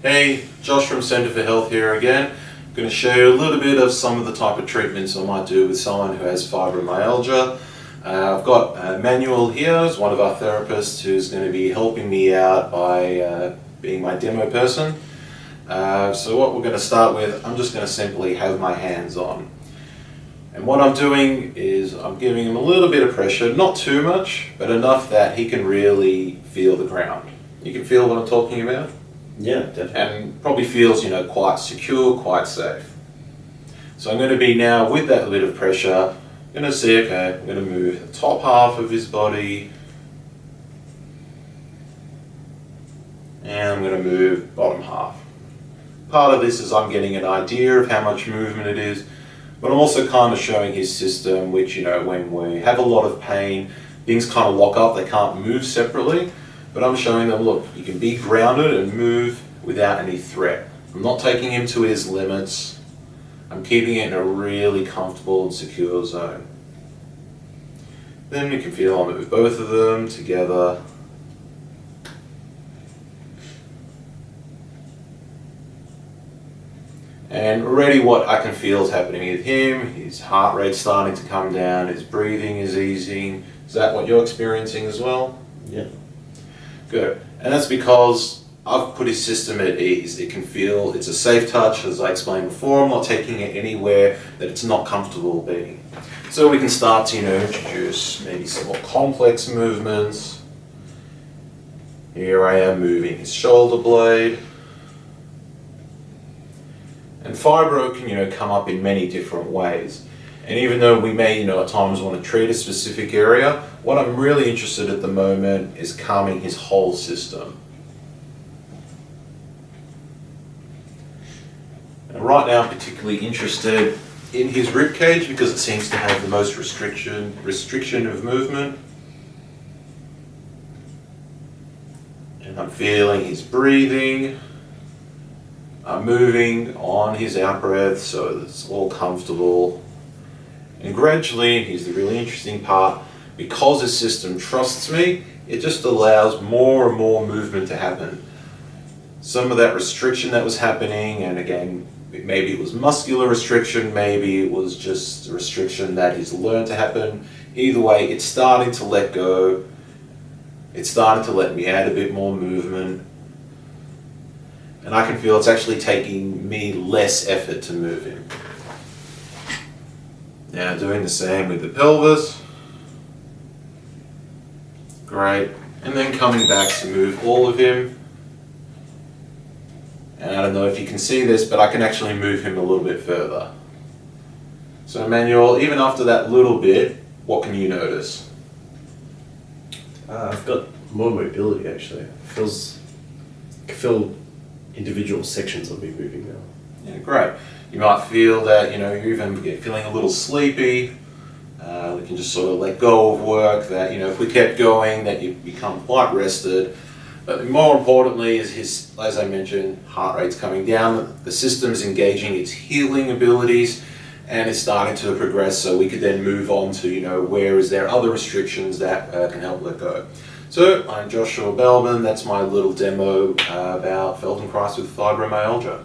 Hey, Josh from Centre for Health here again. I'm going to show you a little bit of some of the type of treatments I might do with someone who has fibromyalgia. I've got Manuel here, who's one of our therapists, who's going to be helping me out by being my demo person. So what we're going to start with, I'm just going to simply have my hands on. And what I'm doing is I'm giving him a little bit of pressure, not too much, but enough that he can really feel the ground. You can feel what I'm talking about? Yeah, definitely. And probably feels, quite secure, quite safe. So I'm going to be now, with that bit of pressure, going to see, okay, I'm going to move the top half of his body, and I'm going to move bottom half. Part of this is I'm getting an idea of how much movement it is, but I'm also kind of showing his system, which, when we have a lot of pain, things kind of lock up, they can't move separately. But I'm showing them, look, you can be grounded and move without any threat. I'm not taking him to his limits. I'm keeping it in a really comfortable and secure zone. Then you can feel I'll move both of them together. And already what I can feel is happening with him, his heart rate's starting to come down, his breathing is easing. Is that what you're experiencing as well? Yeah. Good. And that's because I've put his system at ease. It can feel, it's a safe touch, as I explained before. I'm not taking it anywhere that it's not comfortable being. So we can start to, introduce maybe some more complex movements. Here I am moving his shoulder blade. And fibro can, come up in many different ways. And even though we may, at times want to treat a specific area, what I'm really interested at the moment is calming his whole system. And right now I'm particularly interested in his rib cage because it seems to have the most restriction of movement. And I'm feeling his breathing. I'm moving on his out-breath so that it's all comfortable. And gradually, here's the really interesting part, because his system trusts me, it just allows more and more movement to happen. Some of that restriction that was happening, and again, maybe it was muscular restriction, maybe it was just a restriction that he's learned to happen. Either way, it's starting to let go. It's starting to let me add a bit more movement. And I can feel it's actually taking me less effort to move him. Now doing the same with the pelvis. Great. And then coming back to move all of him. And I don't know if you can see this, but I can actually move him a little bit further. So Emmanuel, even after that little bit, what can you notice? I've got more mobility actually. I can feel individual sections of me moving now. Yeah, great. You might feel that, you're even feeling a little sleepy. We can just sort of let go of work, that, if we kept going, that you become quite rested. But more importantly is his, as I mentioned, heart rate's coming down, the system's engaging its healing abilities, and it's starting to progress so we could then move on to, where is there other restrictions that can help let go. So I'm Joshua Bellman, that's my little demo about Feldenkrais with fibromyalgia.